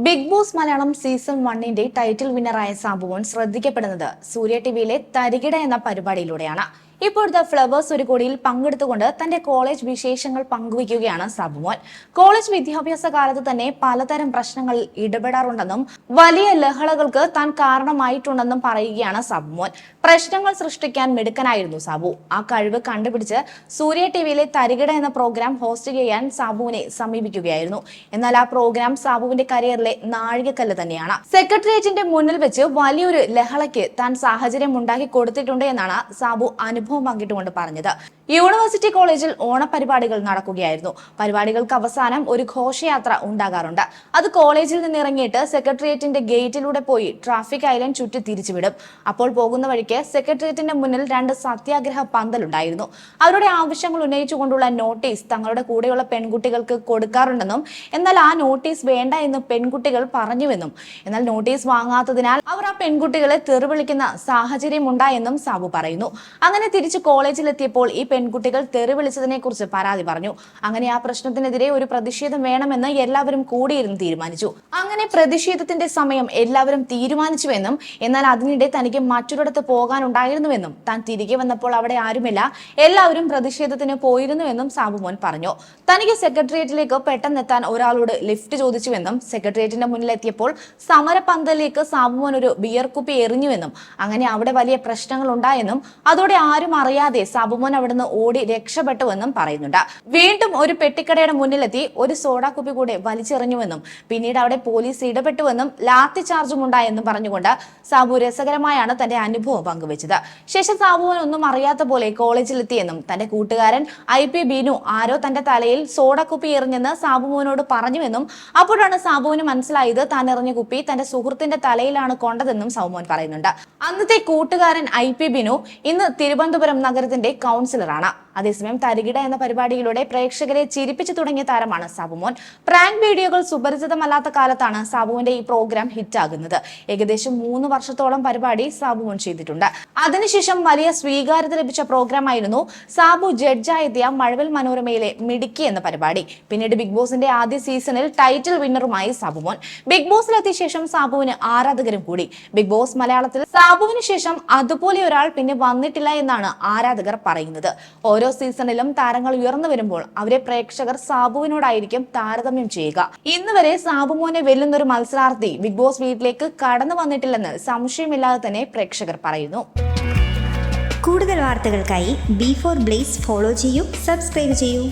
Big Boss Malayalam season 1 title വിന്നറായ സാബുമോൻ ശ്രദ്ധിക്കപ്പെടുന്നത് സൂര്യ ടിവിയിലെ തരികിട എന്ന പരിപാടിയിലൂടെയാണ്. ഇപ്പോഴത്തെ ഫ്ലവേഴ്സ് ഒരു കോടിയിൽ പങ്കെടുത്തുകൊണ്ട് തന്റെ കോളേജ് വിശേഷങ്ങൾ പങ്കുവയ്ക്കുകയാണ് സാബുമോൻ. കോളേജ് വിദ്യാഭ്യാസ കാലത്ത് തന്നെ പലതരം പ്രശ്നങ്ങളിൽ ഇടപെടാറുണ്ടെന്നും വലിയ ലഹളകൾക്ക് താൻ കാരണമായിട്ടുണ്ടെന്നും പറയുകയാണ് സാബുമോൻ. പ്രശ്നങ്ങൾ സൃഷ്ടിക്കാൻ മിടുക്കനായിരുന്നു സാബു. ആ കഴിവ് കണ്ടുപിടിച്ച് സൂര്യ ടിവിയിലെ തരികിട എന്ന പ്രോഗ്രാം ഹോസ്റ്റ് ചെയ്യാൻ സാബുവിനെ സമീപിക്കുകയായിരുന്നു. എന്നാൽ ആ പ്രോഗ്രാം സാബുവിന്റെ കരിയറിലെ നാഴികക്കല്ല് തന്നെയാണ്. സെക്രട്ടേറിയറ്റിന്റെ മുന്നിൽ വെച്ച് വലിയൊരു ലഹളയ്ക്ക് താൻ സാഹചര്യം ഉണ്ടാക്കി കൊടുത്തിട്ടുണ്ട് എന്നാണ് സാബു അനുഭവം പങ്കിട്ടുകൊണ്ട് പറഞ്ഞത്. യൂണിവേഴ്സിറ്റി കോളേജിൽ ഓണപരിപാടികൾ നടക്കുകയായിരുന്നു. പരിപാടികൾക്ക് അവസാനം ഒരു ഘോഷയാത്ര ഉണ്ടാകാറുണ്ട്. അത് കോളേജിൽ നിന്ന് ഇറങ്ങിയിട്ട് സെക്രട്ടേറിയറ്റിന്റെ ഗേറ്റിലൂടെ പോയി ട്രാഫിക് ഐലൻഡ് ചുറ്റി തിരിച്ചുവിടും. അപ്പോൾ പോകുന്ന വഴിക്ക് സെക്രട്ടേറിയറ്റിന്റെ മുന്നിൽ 2 സത്യാഗ്രഹ പന്തലുണ്ടായിരുന്നു. അവരുടെ ആവശ്യങ്ങൾ ഉന്നയിച്ചുകൊണ്ടുള്ള നോട്ടീസ് തങ്ങളുടെ കൂടെയുള്ള പെൺകുട്ടികൾക്ക് കൊടുക്കാറുണ്ടെന്നും എന്നാൽ ആ നോട്ടീസ് വേണ്ട എന്ന് പെൺകുട്ടികൾ പറഞ്ഞുവെന്നും എന്നാൽ നോട്ടീസ് വാങ്ങാത്തതിനാൽ അവർ ആ പെൺകുട്ടികളെ തെറിവിളിക്കുന്ന സാഹചര്യം ഉണ്ടായെന്നും സാബു പറയുന്നു. അങ്ങനെ തിരിച്ച് കോളേജിലെത്തിയപ്പോൾ ഈ പെൺകുട്ടികൾ തെറി വിളിച്ചതിനെ കുറിച്ച് പരാതി പറഞ്ഞു. അങ്ങനെ ആ പ്രശ്നത്തിനെതിരെ ഒരു പ്രതിഷേധം വേണമെന്ന് എല്ലാവരും കൂടിയിരുന്ന് തീരുമാനിച്ചു. അങ്ങനെ പ്രതിഷേധത്തിന്റെ സമയം എല്ലാവരും തീരുമാനിച്ചുവെന്നും എന്നാൽ അതിനിടെ തനിക്ക് മറ്റൊരിടത്ത് പോകാനുണ്ടായിരുന്നുവെന്നും താൻ തിരികെ വന്നപ്പോൾ അവിടെ ആരുമില്ല, എല്ലാവരും പ്രതിഷേധത്തിന് പോയിരുന്നുവെന്നും സാബുമോൻ പറഞ്ഞു. തനിക്ക് സെക്രട്ടേറിയറ്റിലേക്ക് പെട്ടെന്നെത്താൻ ഒരാളോട് ലിഫ്റ്റ് ചോദിച്ചുവെന്നും സെക്രട്ടേറിയറ്റിന്റെ മുന്നിലെത്തിയപ്പോൾ സമരപന്തലിലേക്ക് സാബുമോൻ ഒരു ബിയർ കുപ്പി എറിഞ്ഞുവെന്നും അങ്ങനെ അവിടെ വലിയ പ്രശ്നങ്ങൾ ഉണ്ടായെന്നും അതോടെ ആരും അറിയാതെ സാബുമോൻ അവിടുന്ന് ഓടി രക്ഷപ്പെട്ടുവെന്നും പറയുന്നുണ്ട്. വീണ്ടും ഒരു പെട്ടിക്കടയുടെ മുന്നിലെത്തി ഒരു സോഡാ കുപ്പി കൂടെ വലിച്ചെറിഞ്ഞുവെന്നും പിന്നീട് അവിടെ പോലീസ് ഇടപെട്ടുവെന്നും ലാത്തി ചാർജും ഉണ്ടായെന്നും പറഞ്ഞുകൊണ്ട് സാബു രസകരമായാണ് തന്റെ അനുഭവം പങ്കുവച്ചത്. ശേഷം സാബുമോൻ ഒന്നും അറിയാത്ത പോലെ കോളേജിലെത്തിയെന്നും തന്റെ കൂട്ടുകാരൻ IP ബിനു ആരോ തന്റെ തലയിൽ സോഡാ കുപ്പി എറിഞ്ഞെന്ന് സാബുമോനോട് പറഞ്ഞുവെന്നും അപ്പോഴാണ് സാബുവിന് മനസ്സിലായത് താൻ എറിഞ്ഞ കുപ്പി തന്റെ സുഹൃത്തിന്റെ തലയിലാണ് കൊണ്ടതെന്നും സാബുമോൻ പറയുന്നുണ്ട്. അന്നത്തെ കൂട്ടുകാരൻ IP ബിനു ഇന്ന് തിരുവനന്തപുരം നഗരത്തിന്റെ കൗൺസിലറാണ്. അതേസമയം തരികിട എന്ന പരിപാടിയിലൂടെ പ്രേക്ഷകരെ ചിരിപ്പിച്ചു തുടങ്ങിയ താരമാണ് സാബുമോൻ. പ്രാങ്ക് വീഡിയോകൾ സുപരിചിതമല്ലാത്ത കാലത്താണ് സാബുവിന്റെ ഈ പ്രോഗ്രാം ഹിറ്റാകുന്നത്. ഏകദേശം 3 വർഷത്തോളം പരിപാടി സാബുമോൻ ചെയ്തിട്ടുണ്ട്. അതിനുശേഷം വലിയ സ്വീകാര്യത ലഭിച്ച പ്രോഗ്രാമായിരുന്നു സാബു ജഡ്ജായെത്തിയ മഴവിൽ മനോരമയിലെ മിടുക്കി എന്ന പരിപാടി. പിന്നീട് ബിഗ് ബോസിന്റെ ആദ്യ സീസണിൽ ടൈറ്റിൽ വിന്നറുമായി സാബുമോൻ. ബിഗ് ബോസിലെത്തിയ ശേഷം സാബുവിന് ആരാധകരും കൂടി. ബിഗ് ബോസ് മലയാളത്തിൽ സാബുവിന് ശേഷം അതുപോലെ ഒരാൾ പിന്നെ വന്നിട്ടില്ല എന്നാണ് ആരാധകർ പറയുന്നത്. ഓരോ സീസണിലും താരങ്ങൾ ഉയർന്നു വരുമ്പോൾ അവരെ പ്രേക്ഷകർ സാബുവിനോടായിരിക്കും താരതമ്യം ചെയ്യുക. ഇന്ന് വരെ സാബുമോനെ വെല്ലുന്നൊരു മത്സരാർത്ഥി ബിഗ് ബോസ് വീട്ടിലേക്ക് കടന്നു വന്നിട്ടില്ലെന്ന് സംശയമില്ലാതെ തന്നെ പ്രേക്ഷകർ പറയുന്നു. കൂടുതൽ വാർത്തകൾക്കായി B4 Blaze ഫോളോ ചെയ്യൂ, സബ്സ്ക്രൈബ് ചെയ്യൂ.